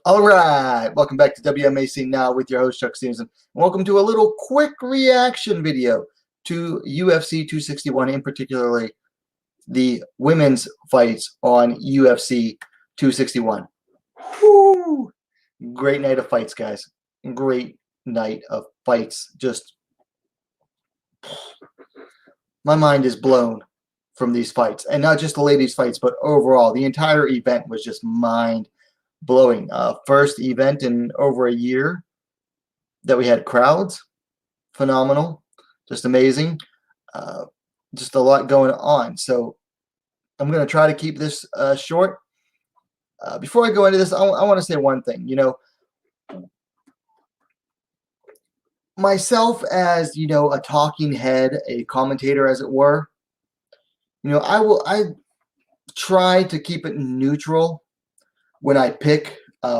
All right, welcome back to WMAC Now with your host Chuck Stevenson. Welcome to a little quick reaction video to UFC 261, in particularly the women's fights on UFC 261. Woo! Great night of fights, guys. Great night of fights. Just my mind is blown from these fights, and not just the ladies' fights, but overall, the entire event was just mind-blowing. First event in over a year that we had crowds. Phenomenal. Just amazing. Just a lot going on. So I'm going to try to keep this short. Before I go into this, I want to say one thing. You know, myself as, you know, a talking head, a commentator, as it were, you know, I try to keep it neutral when I pick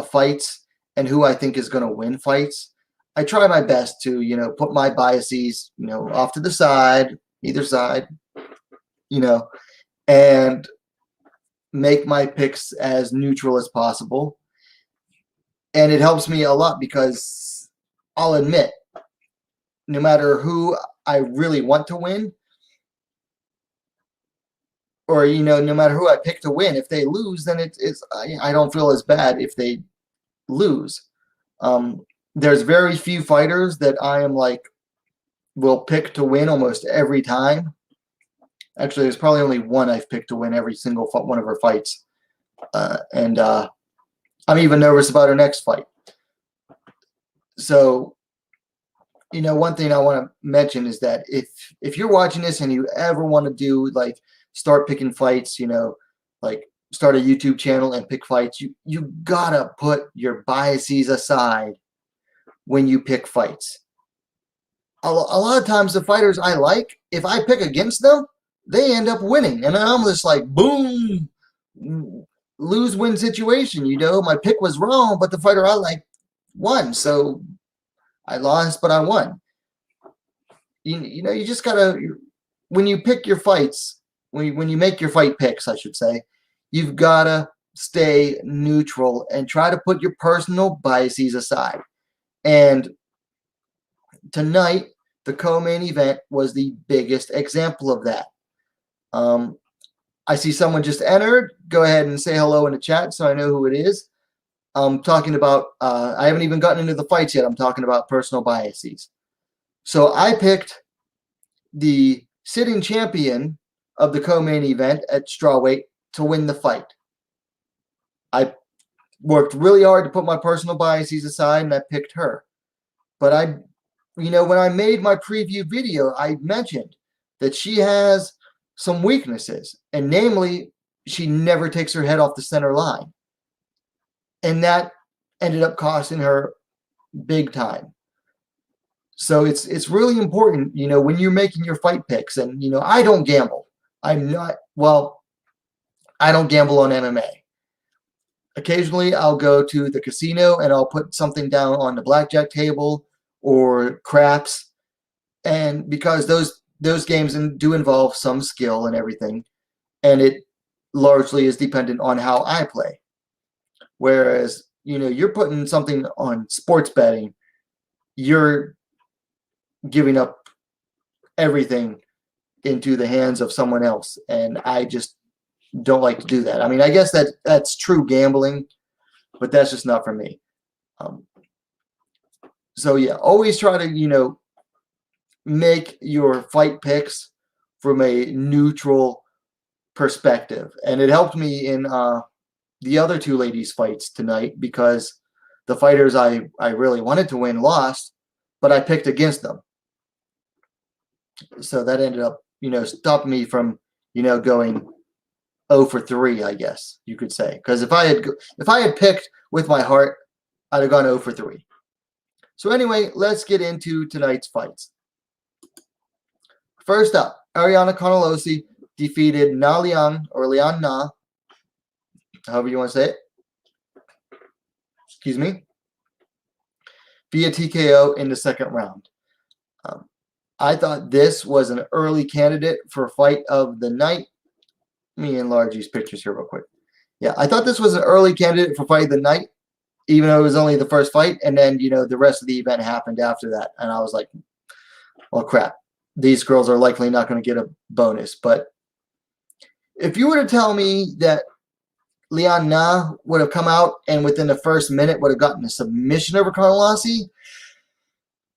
fights and who I think is going to win fights. I try my best to, you know, put my biases, you know, off to the side, either side, you know, and make my picks as neutral as possible. And it helps me a lot because I'll admit, no matter who I really want to win, or, you know, no matter who I pick to win, if they lose, then I don't feel as bad if they lose. There's very few fighters that I am like, will pick to win almost every time. Actually, there's probably only one I've picked to win every single one of her fights. And I'm even nervous about her next fight. So, you know, one thing I want to mention is that if you're watching this and you ever want to do, like, start picking fights, you know, like start a YouTube channel and pick fights, you gotta put your biases aside when you pick fights. A lot of times the fighters I like, if I pick against them, they end up winning. And I'm just like, boom, lose-win situation. You know, my pick was wrong, but the fighter I like won. So I lost, but I won. You know, you just gotta, when you pick your fights, when you make your fight picks, I should say, you've got to stay neutral and try to put your personal biases aside. And tonight, the co-main event was the biggest example of that. I see someone just entered. Go ahead and say hello in the chat so I know who it is. I'm talking about, I haven't even gotten into the fights yet. I'm talking about personal biases. So I picked the sitting champion of the co-main event at strawweight to win the fight. I worked really hard to put my personal biases aside, and I picked her. But you know, when I made my preview video, I mentioned that she has some weaknesses, and namely, she never takes her head off the center line. And that ended up costing her big time. So it's really important, you know, when you're making your fight picks, and, you know, I don't gamble. I don't gamble on MMA. Occasionally, I'll go to the casino and I'll put something down on the blackjack table or craps, and because those games do involve some skill and everything, and it largely is dependent on how I play. Whereas, you know, you're putting something on sports betting, you're giving up everything into the hands of someone else, and I just don't like to do that. I mean, I guess that's true gambling, but that's just not for me. So yeah, always try to, you know, make your fight picks from a neutral perspective. And it helped me in the other two ladies' fights tonight, because the fighters I really wanted to win lost, but I picked against them. So that ended up, you know, stopping me from, you know, going 0 for 3, I guess you could say. Because if I had picked with my heart, I'd have gone 0 for 3. So anyway, let's get into tonight's fights. First up, Ariana Carnelossi defeated Na, however you want to say it. Excuse me. Via TKO in the second round. I thought this was an early candidate for fight of the night. Let me enlarge these pictures here real quick. Yeah, I thought this was an early candidate for fight of the night. even though it was only the first fight. And then, the rest of the event happened after that. And I was like, well, crap. These girls are likely not going to get a bonus. But if you were to tell me that Lian Na would have come out and within the first minute would have gotten a submission over Carnelossi,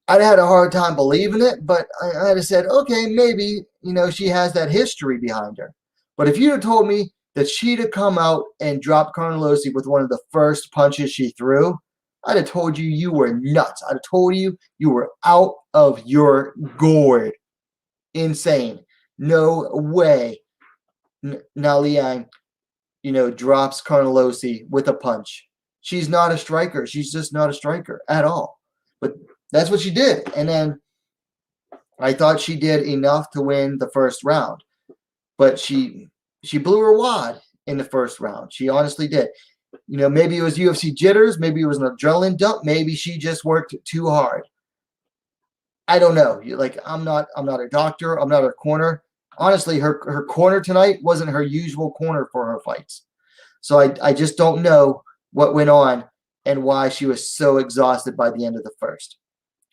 I'd have had a hard time believing it, but I'd have said, okay, maybe, she has that history behind her. But if you'd have told me that she'd have come out and dropped Carnelossi with one of the first punches she threw, I'd have told you you were nuts. I'd have told you you were out of your gourd. Insane. No way. Now Liang, drops Carnelossi with a punch. She's not a striker. She's just not a striker at all. But that's what she did. And then I thought she did enough to win the first round. But she blew her wad in the first round. She honestly did. Maybe it was UFC jitters. Maybe it was an adrenaline dump. Maybe she just worked too hard. I don't know. I'm not a doctor. I'm not her corner. Honestly, her corner tonight wasn't her usual corner for her fights. So I just don't know what went on and why she was so exhausted by the end of the first.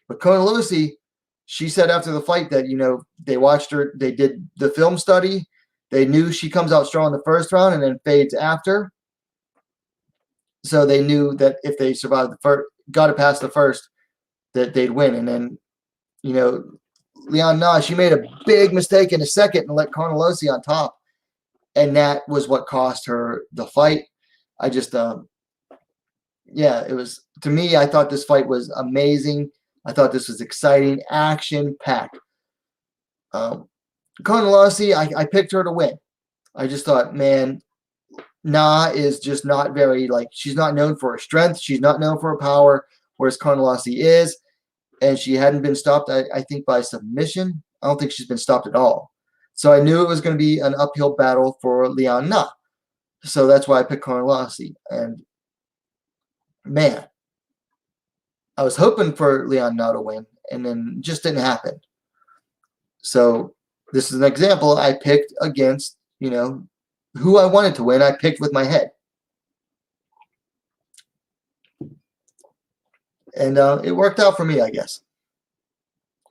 But Carnelossi, she said after the fight that, they watched her, they did the film study. They knew she comes out strong in the first round and then fades after. So they knew that if they survived the first, got it past the first, that they'd win. And then, Lian Na, she made a big mistake in the second and let Carnelossi on top. And that was what cost her the fight. I just, it was, to me, I thought this fight was amazing. I thought this was exciting, action-packed. Carnelossi, I picked her to win. I just thought, man, Na is just not very, she's not known for her strength. She's not known for her power, whereas Carnelossi is. And she hadn't been stopped, I think, by submission. I don't think she's been stopped at all. So I knew it was going to be an uphill battle for Lian Na. So that's why I picked Carnelossi. And, man, I was hoping for Lian Na to win, and then it just didn't happen. So this is an example. I picked against, who I wanted to win. I picked with my head. And it worked out for me, I guess.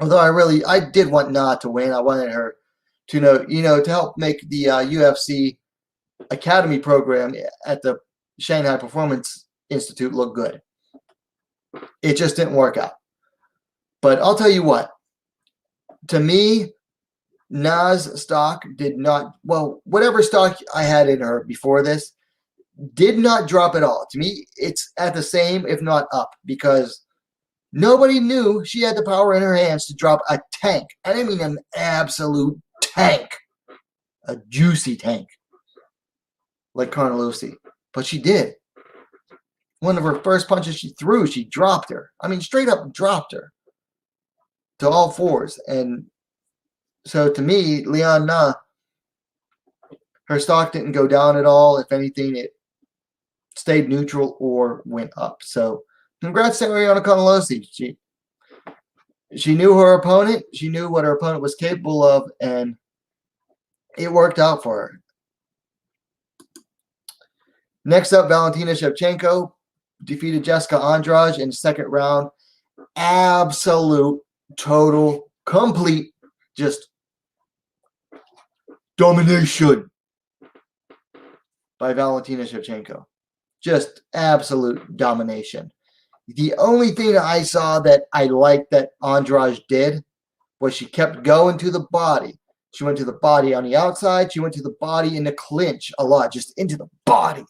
Although I did want Na to win. I wanted her to to help make the UFC Academy program at the Shanghai Performance Institute look good. It just didn't work out. But I'll tell you what. To me, Na's stock did not, whatever stock I had in her before this, did not drop at all. To me, it's at the same, if not up, because nobody knew she had the power in her hands to drop a tank. I didn't mean an absolute tank, a juicy tank, like Carnelossi. But she did. One of her first punches she threw, she dropped her. I mean, straight up dropped her to all fours. And so to me, Lian Na, her stock didn't go down at all. If anything, it stayed neutral or went up. So congrats to Ariana Carnelossi. She knew her opponent. She knew what her opponent was capable of, and it worked out for her. Next up, Valentina Shevchenko defeated Jessica Andrade in the second round. Absolute, total, complete, just domination by Valentina Shevchenko. Just absolute domination. The only thing that I saw that I liked that Andrade did was she kept going to the body. She went to the body on the outside. She went to the body in the clinch a lot, just into the body.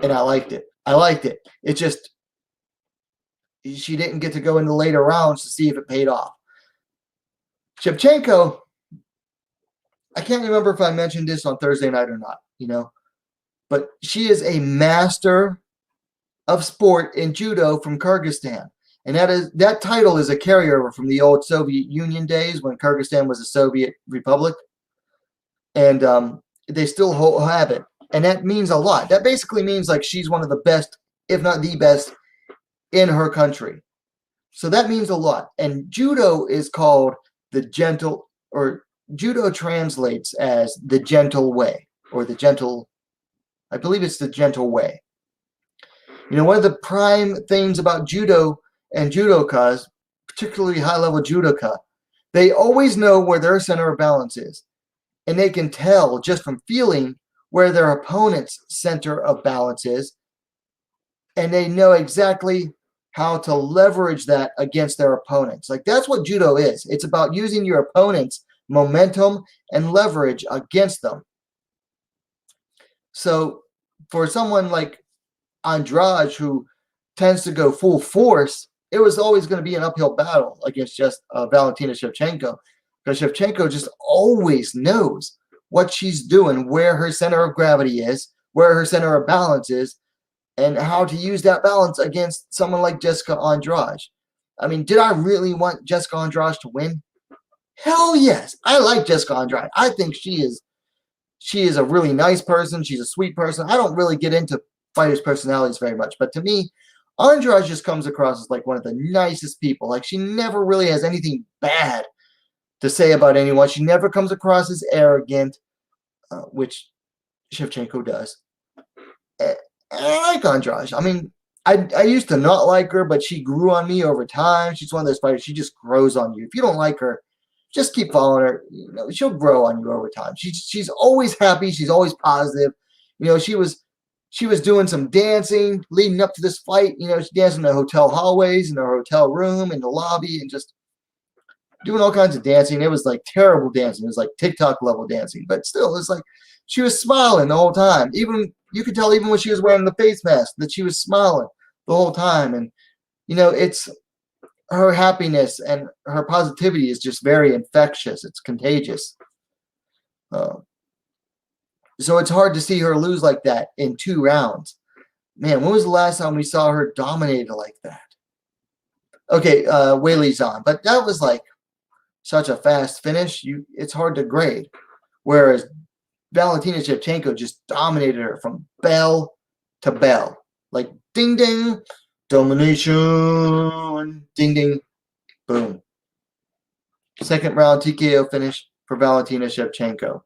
And I liked it. It just, she didn't get to go into later rounds to see if it paid off. Shevchenko, I can't remember if I mentioned this on Thursday night or not, but she is a master of sport in judo from Kyrgyzstan. And that title is a carryover from the old Soviet Union days when Kyrgyzstan was a Soviet republic. And they still have it. And that means a lot. That basically means she's one of the best, if not the best, in her country. So that means a lot. And judo is called the gentle, or judo translates as the gentle way, or the gentle I believe it's the gentle way. One of the prime things about judo and judokas, particularly high-level judoka, they always know where their center of balance is. And they can tell just from feeling where their opponent's center of balance is. And they know exactly how to leverage that against their opponents. Like, that's what judo is. It's about using your opponent's momentum and leverage against them. So for someone like Andrade, who tends to go full force, it was always going to be an uphill battle against just Valentina Shevchenko, because Shevchenko just always knows what she's doing, where her center of gravity is, where her center of balance is, and how to use that balance against someone like Jessica Andrade. I mean, did I really want Jessica Andrade to win? Hell yes. I like Jessica Andrade. I think she is a really nice person. She's a sweet person. I don't really get into fighters' personalities very much, but to me, Andrade just comes across as like one of the nicest people. Like, she never really has anything bad to say about anyone. She never comes across as arrogant, which Shevchenko does. And I like Andrade. I mean, I used to not like her, but she grew on me over time. She's one of those fighters. She just grows on you. If you don't like her, just keep following her. She'll grow on you over time. She's always happy. She's always positive. She was doing some dancing leading up to this fight. She danced in the hotel hallways, in her hotel room, in the lobby, and just doing all kinds of dancing. It was like terrible dancing. It was like TikTok level dancing, but still, it's like she was smiling the whole time. Even you could tell, even when she was wearing the face mask, that she was smiling the whole time. And it's her happiness and her positivity is just very infectious. It's contagious. So it's hard to see her lose like that in 2 rounds. Man, when was the last time we saw her dominated like that? Okay, Weili Zhang, but that was like such a fast finish. It's hard to grade. Whereas Valentina Shevchenko just dominated her from bell to bell. Like, ding, ding, domination, ding, ding, boom. Second round TKO finish for Valentina Shevchenko.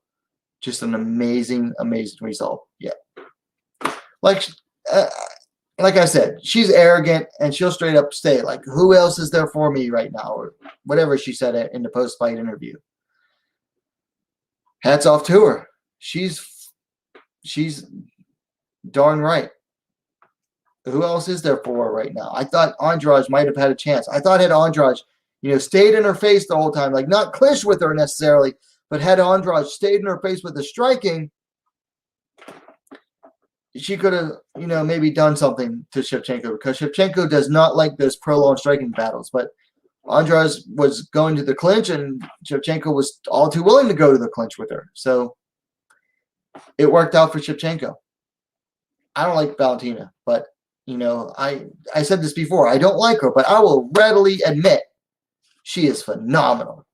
Just an amazing, amazing result. Yeah. Like I said, she's arrogant, and she'll straight up say, like, who else is there for me right now? Or whatever she said in the post-fight interview. Hats off to her. She's darn right. Who else is there for her right now? I thought Andrade might have had a chance. I thought had Andrade, stayed in her face the whole time, like not clinched with her necessarily, but had Andrade stayed in her face with the striking, she could have, maybe done something to Shevchenko, because Shevchenko does not like those prolonged striking battles. But Andrade was going to the clinch, and Shevchenko was all too willing to go to the clinch with her. So it worked out for Shevchenko. I don't like Valentina, but, I said this before. I don't like her, but I will readily admit she is phenomenal.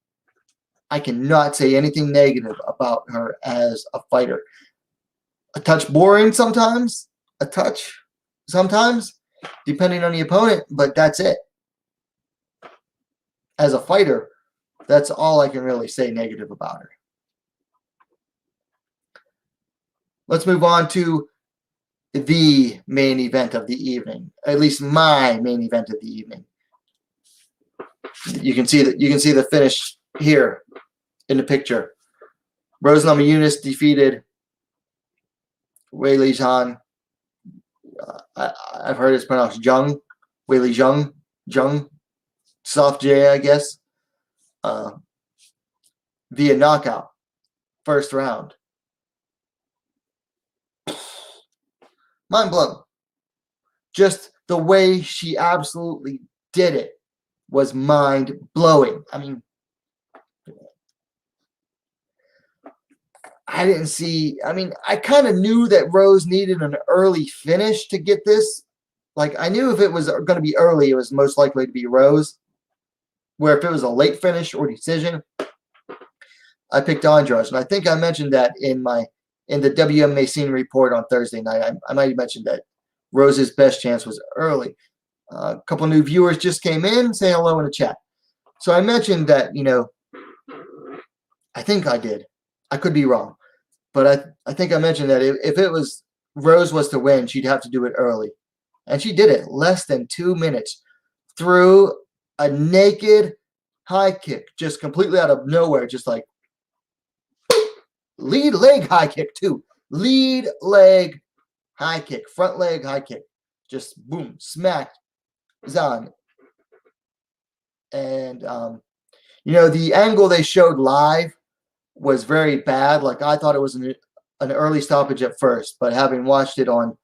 I cannot say anything negative about her as a fighter. A touch boring sometimes, a touch sometimes, depending on the opponent, but that's it. As a fighter, that's all I can really say negative about her. Let's move on to the main event of the evening, at least my main event of the evening. You can see the finish here in the picture. Rose Namajunas defeated Weili Zhang. I've heard it's pronounced Zhang. Weili Zhang. Soft J, I guess. Via knockout. First round. Mind blown. Just the way she absolutely did it was mind blowing. I mean, I kind of knew that Rose needed an early finish to get this. Like, I knew if it was going to be early, it was most likely to be Rose. Where if it was a late finish or decision, I picked Andrade. And I think I mentioned that in the WMA scene report on Thursday night. I might have mentioned that Rose's best chance was early. A couple new viewers just came in. Say hello in the chat. So I mentioned that, I think I did. I could be wrong. But I think I mentioned that if it was Rose was to win, she'd have to do it early. And she did it less than 2 minutes through a naked high kick, just completely out of nowhere, just like lead leg high kick too. Lead leg high kick, front leg high kick. Just boom, smacked Zhang. And, the angle they showed live was very bad. Like, I thought it was an early stoppage at first, but having watched it on,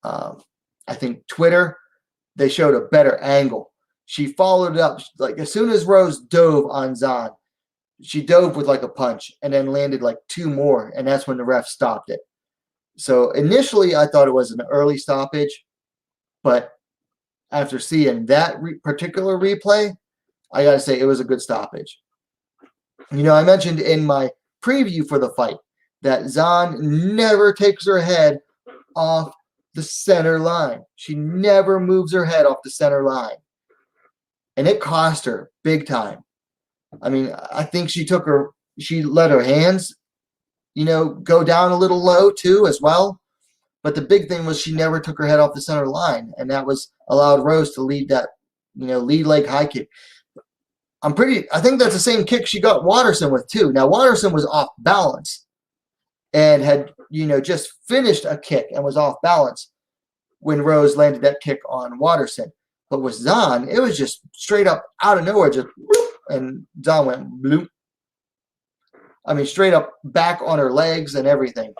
I think, Twitter, they showed a better angle. She followed it up. Like, as soon as Rose dove on Zhang, she dove with like a punch and then landed like 2 more, and that's when the ref stopped it. So initially, I thought it was an early stoppage, but after seeing that particular replay, I got to say it was a good stoppage. I mentioned in my preview for the fight that Zhang never takes her head off the center line. She never moves her head off the center line. And it cost her big time. I mean, I think she let her hands, go down a little low too as well. But the big thing was she never took her head off the center line. And that allowed Rose to lead that, lead leg high kick. I think that's the same kick she got Watterson with too. Now, Watterson was off balance and had, just finished a kick and was off balance when Rose landed that kick on Watterson. But with Zhang, it was just straight up out of nowhere, just bloop, and Zhang went bloop. I mean, straight up back on her legs and everything,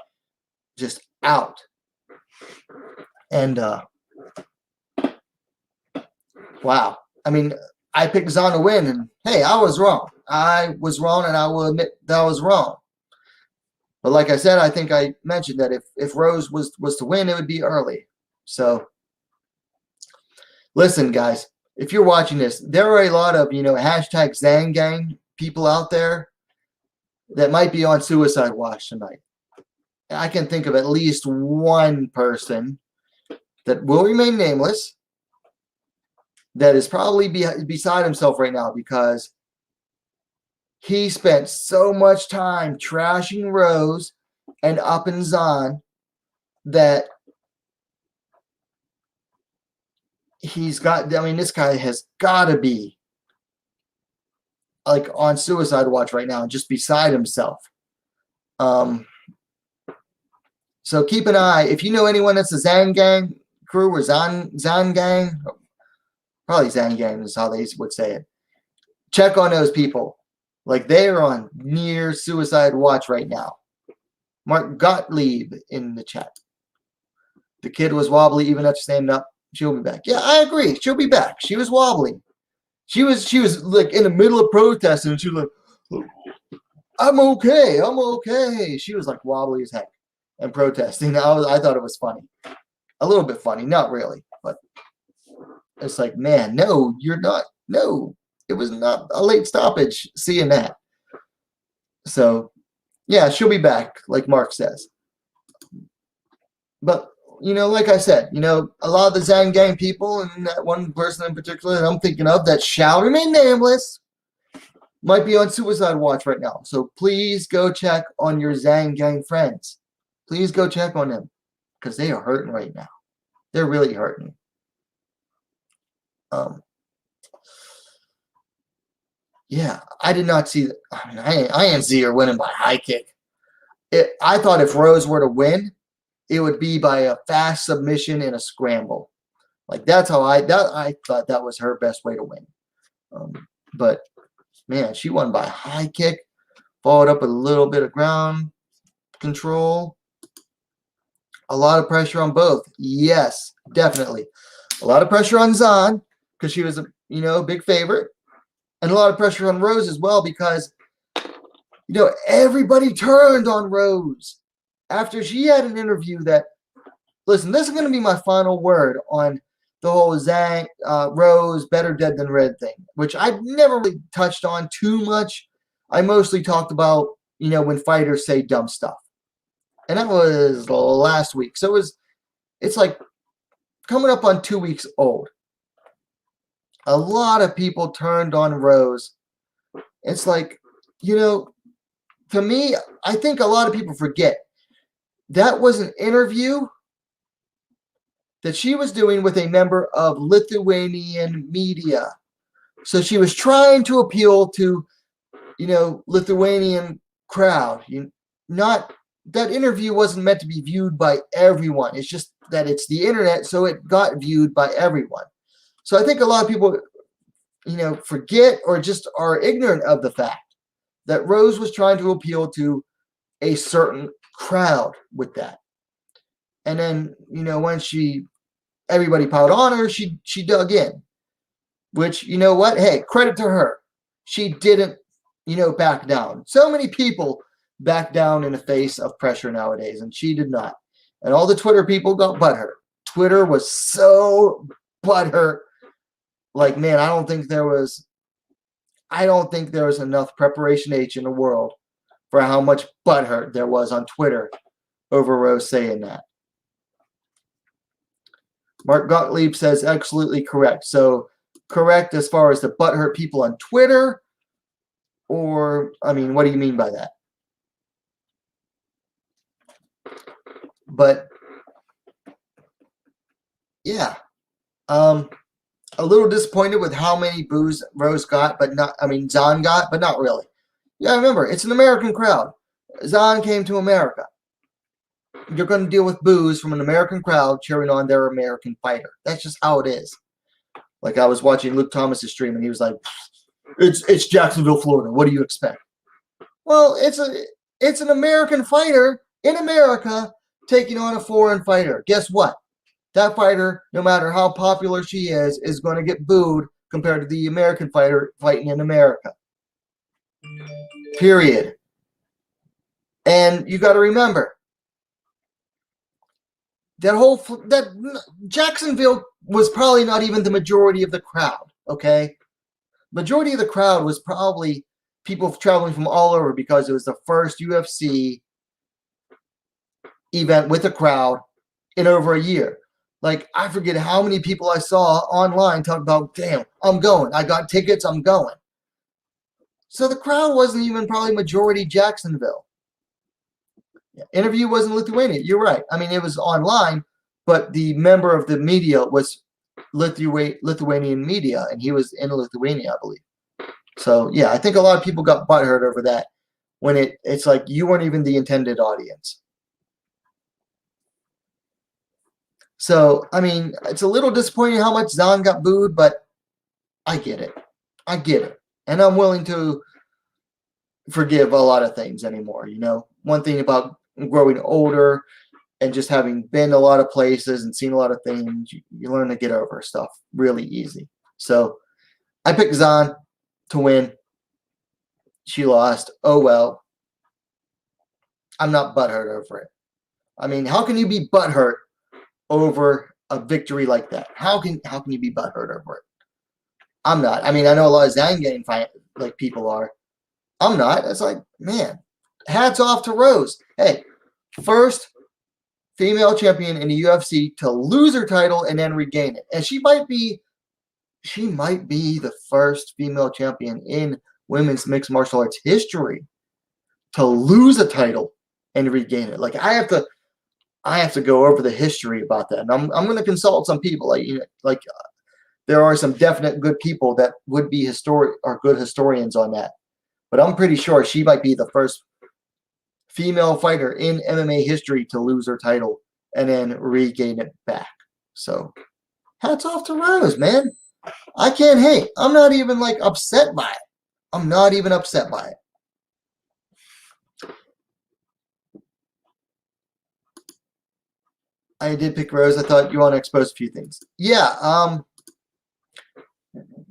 just out. And wow. I mean, I picked Zhang to win, and hey, I was wrong. I was wrong, and I will admit that I was wrong. But like I said, I think I mentioned that if Rose was to win, it would be early. So listen, guys, if you're watching this, there are a lot of, hashtag Zhang gang people out there that might be on suicide watch tonight. I can think of at least one person that will remain nameless that is probably beside himself right now because he spent so much time trashing Rose and upping Zhang that this guy has got to be like on suicide watch right now, just beside himself. So keep an eye. If you know anyone that's a Zhang gang crew or Zhang gang, probably Zhang gang is how they would say it. Check on those people. Like, they are on near suicide watch right now. Mark Gottlieb in the chat. The kid was wobbly even after standing up. She'll be back. Yeah, I agree. She'll be back. She was wobbly. She was like in the middle of protesting, and she was like, I'm okay. She was like wobbly as heck and protesting. I thought it was funny. A little bit funny. Not really. But it's like, man, no, you're not. No, it was not a late stoppage seeing that. So, yeah, she'll be back, like Mark says. But like I said, a lot of the Zhang gang people, and that one person in particular that I'm thinking of that shall remain nameless, might be on suicide watch right now. So please go check on your Zhang gang friends. Please go check on them because they are hurting right now. They're really hurting. Yeah, I did not see that. I mean, I didn't see her winning by high kick. I thought if Rose were to win, it would be by a fast submission and a scramble. Like, that's how I thought that was her best way to win. But, man, she won by a high kick, followed up with a little bit of ground control. A lot of pressure on both. Yes, definitely. A lot of pressure on Zhang because she was a big favorite. And a lot of pressure on Rose as well because, everybody turned on Rose after she had an interview that, listen, this is going to be my final word on the whole Zhang, Rose, better dead than red thing, which I've never really touched on too much. I mostly talked about, when fighters say dumb stuff. And that was last week. So it's like coming up on 2 weeks old. A lot of people turned on Rose. It's like, to me, I think a lot of people forget that was an interview that she was doing with a member of Lithuanian media. So she was trying to appeal to, Lithuanian crowd. Not that interview wasn't meant to be viewed by everyone. It's just that it's the internet, so it got viewed by everyone. So I think a lot of people, forget or just are ignorant of the fact that Rose was trying to appeal to a certain crowd with that. And then, when everybody piled on her, she dug in. Which, you know what? Hey, credit to her. She didn't, back down. So many people back down in the face of pressure nowadays, and she did not. And all the Twitter people got butthurt. Twitter was so butthurt. Like, man, I don't think there was enough Preparation H in the world for how much butthurt there was on Twitter over Rose saying that. Mark Gottlieb says absolutely correct. So correct as far as the butthurt people on Twitter, or, I mean, what do you mean by that? But, yeah. A little disappointed with how many boos Rose got, Zhang got, but not really. Yeah, remember, it's an American crowd. Zhang came to America. You're going to deal with boos from an American crowd cheering on their American fighter. That's just how it is. Like, I was watching Luke Thomas's stream, and he was like, it's Jacksonville, Florida. What do you expect? Well, it's an American fighter in America taking on a foreign fighter. Guess what? That fighter, no matter how popular she is going to get booed compared to the American fighter fighting in America. Period. And you got to remember, that Jacksonville was probably not even the majority of the crowd, okay? Majority of the crowd was probably people traveling from all over because it was the first UFC event with a crowd in over a year. Like, I forget how many people I saw online talk about, damn, I'm going. I got tickets, I'm going. So the crowd wasn't even probably majority Jacksonville. Yeah, interview was in Lithuania. You're right. I mean, it was online, but the member of the media was Lithuanian media, and he was in Lithuania, I believe. So, yeah, I think a lot of people got butthurt over that when it's like you weren't even the intended audience. So, I mean, it's a little disappointing how much Zhang got booed, but I get it. I get it. And I'm willing to forgive a lot of things anymore, One thing about growing older and just having been a lot of places and seen a lot of things, you learn to get over stuff really easy. So, I picked Zhang to win. She lost. Oh, well. I'm not butthurt over it. I mean, how can you be butthurt over a victory like that? How can you be butthurt over it? I'm not. I mean, I know a lot of Zhang getting fight like people are. I'm not. It's like, man, hats off to Rose. Hey, first female champion in the UFC to lose her title and then regain it. And she might be the first female champion in women's mixed martial arts history to lose a title and regain it. Like, I have to go over the history about that. And I'm going to consult some people. There are some definite good people that would be good historians on that. But I'm pretty sure she might be the first female fighter in MMA history to lose her title and then regain it back. So, hats off to Rose, man. I can't hate. I'm not even upset by it. I'm not even upset by it. I did pick Rose. I thought you want to expose a few things. Yeah,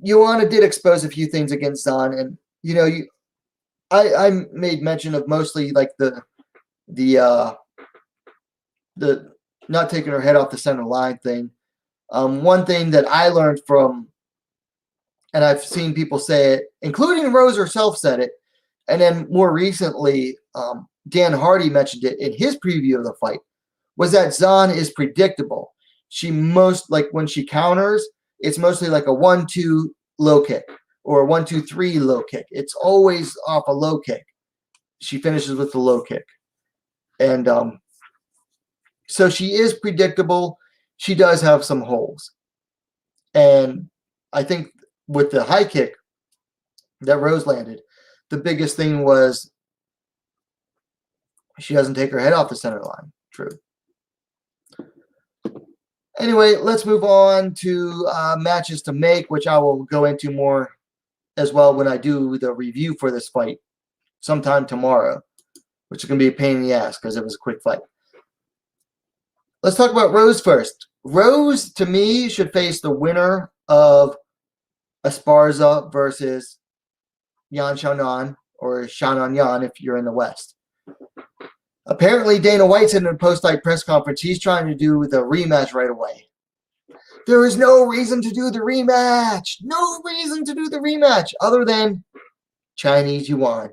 Joanna did expose a few things against Zhang, and I made mention of mostly the not taking her head off the center line thing. One thing that I learned from, and I've seen people say it, including Rose herself said it, and then more recently, Dan Hardy mentioned it in his preview of the fight, was that Zhang is predictable. When she counters, it's mostly like a 1-2 low kick or a 1-2-3 low kick. It's always off a low kick. She finishes with the low kick. And so she is predictable. she does have some holes. And I think with the high kick that Rose landed, the biggest thing was she doesn't take her head off the center line. True. Anyway, let's move on to matches to make, which I will go into more as well when I do the review for this fight sometime tomorrow, which is going to be a pain in the ass because it was a quick fight. Let's talk about Rose first. Rose, to me, should face the winner of Esparza versus Yan Xiaonan, or Xiaonan Yan if you're in the West. Apparently, Dana White said in a post-fight press conference he's trying to do the rematch right away. There is no reason to do the rematch. No reason to do the rematch other than Chinese yuan.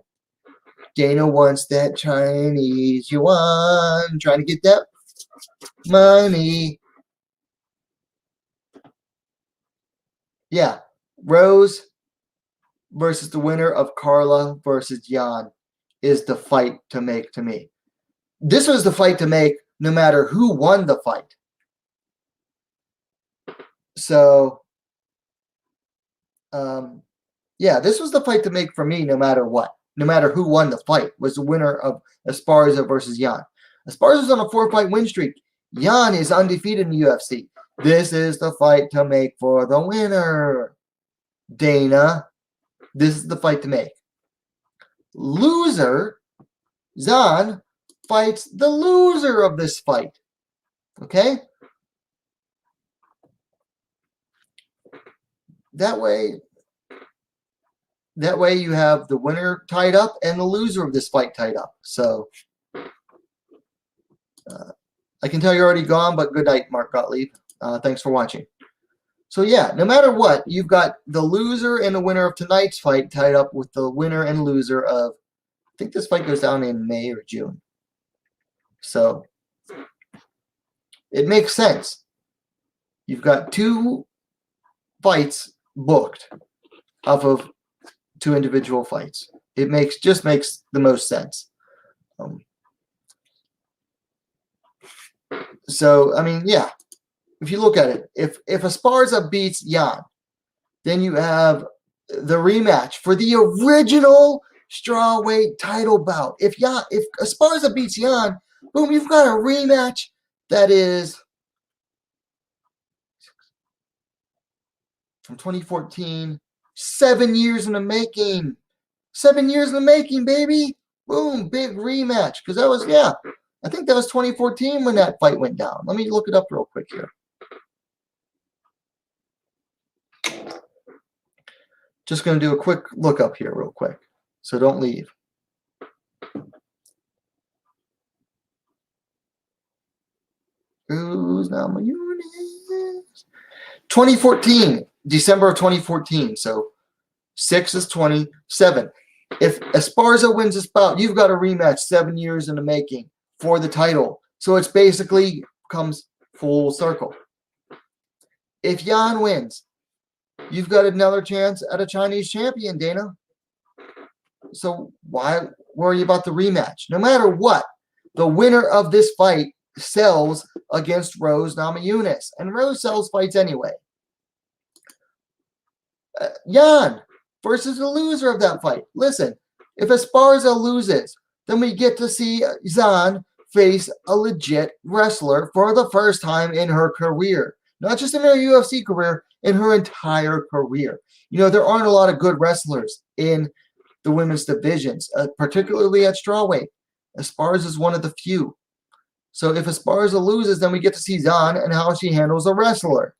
Dana wants that Chinese yuan, trying to get that money. Yeah, Rose versus the winner of Carla versus Yan is the fight to make to me. This was the fight to make no matter who won the fight. So, yeah, this was the fight to make for me no matter what. No matter who won the fight, was the winner of Esparza versus Yan. Esparza's on a 4-fight win streak. Yan is undefeated in the UFC. This is the fight to make for the winner. Dana, this is the fight to make. Loser, Zhang, fights the loser of this fight. Okay? That way you have the winner tied up and the loser of this fight tied up. So I can tell you're already gone, but good night, Mark Gottlieb. Thanks for watching. So yeah, no matter what, you've got the loser and the winner of tonight's fight tied up with the winner and loser of, I think this fight goes down in May or June. So it makes sense. You've got 2 fights booked off of 2 individual fights. It just makes the most sense. So, I mean, yeah. If you look at it, if Esparza beats Yan, then you have the rematch for the original strawweight title bout. If Esparza beats Yan, boom, you've got a rematch that is from 2014, 7 years in the making. 7 years in the making, baby. Boom, big rematch. Because that was, yeah, I think that was 2014 when that fight went down. Let me look it up real quick here. Just going to do a quick look up here real quick. So don't leave. Who's Namajunas? 2014. December of 2014. So 6 is 27. If Esparza wins this bout, you've got a rematch 7 years in the making for the title. So it's basically comes full circle. If Yan wins, you've got another chance at a Chinese champion, Dana. So why worry about the rematch? No matter what, the winner of this fight sells against Rose Namajunas. And Rose sells fights anyway. Yan versus the loser of that fight. Listen, if Esparza loses, then we get to see Zhang face a legit wrestler for the first time in her career. Not just in her UFC career, in her entire career. You know, there aren't a lot of good wrestlers in the women's divisions, particularly at strawweight. Esparza is one of the few. So if Esparza loses, then we get to see Zhang and how she handles a wrestler.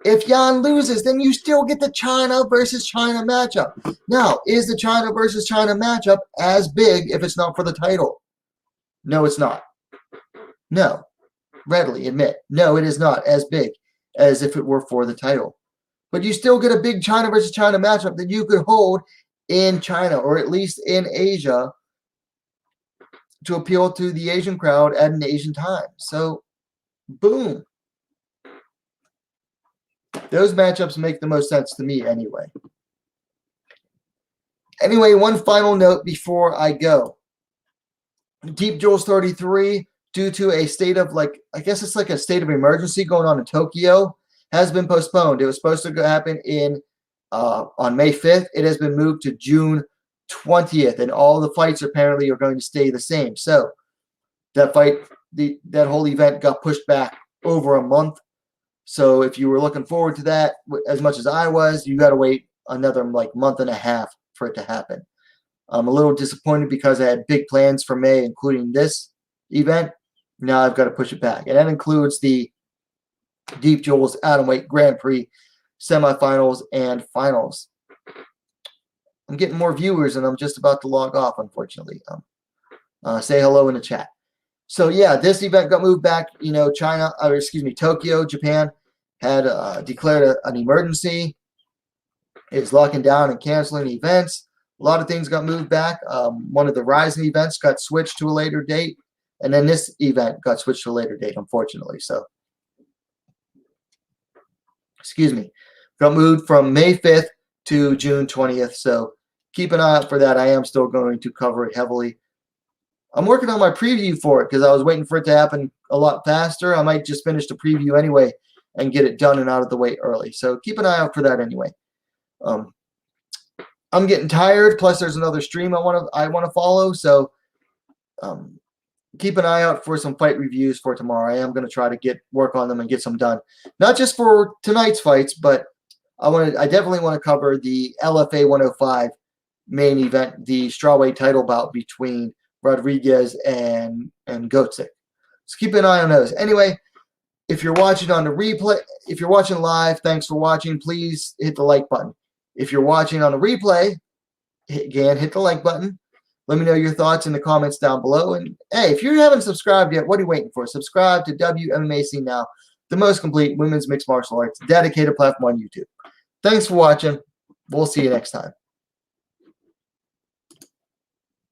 If Yan loses, then you still get the China versus China matchup. Now, is the China versus China matchup as big if it's not for the title? No, it's not. No. Readily admit. No, it is not as big as if it were for the title. But you still get a big China versus China matchup that you could hold in China, or at least in Asia, to appeal to the Asian crowd at an Asian time. So, boom. Those matchups make the most sense to me anyway. Anyway, one final note before I go. Deep Jules 33 due to a state of I guess it's like a state of emergency going on in Tokyo, has been postponed. It was supposed to happen on May 5th. It has been moved to June 20th, and all the fights apparently are going to stay the same. So that that whole event got pushed back over a month. So if you were looking forward to that as much as I was, you got to wait another month and a half for it to happen. I'm a little disappointed because I had big plans for May, including this event. Now I've got to push it back. And that includes the Deep Jewels Atomweight Grand Prix semifinals and finals. I'm getting more viewers, and I'm just about to log off, unfortunately. Say hello in the chat. So yeah, this event got moved back. Tokyo, Japan had declared an emergency. It's locking down and canceling events. A lot of things got moved back. One of the Rising events got switched to a later date, and then this event got switched to a later date, unfortunately. So, got moved from May 5th to June 20th. So keep an eye out for that. I am still going to cover it heavily. I'm working on my preview for it because I was waiting for it to happen a lot faster. I might just finish the preview anyway and get it done and out of the way early. So keep an eye out for that anyway. I'm getting tired. Plus, there's another stream I want to follow. So keep an eye out for some fight reviews for tomorrow. I am going to try to work on them and get some done. Not just for tonight's fights, but I definitely want to cover the LFA 105 main event, the strawweight title bout between Rodriguez and Gotzik. So keep an eye on those. Anyway, if you're watching on the replay, if you're watching live, thanks for watching. Please hit the like button. If you're watching on the replay, again, hit the like button. Let me know your thoughts in the comments down below. And hey, if you haven't subscribed yet, what are you waiting for? Subscribe to Wmma Now, the most complete women's mixed martial arts dedicated platform on YouTube. Thanks for watching. We'll see you next time.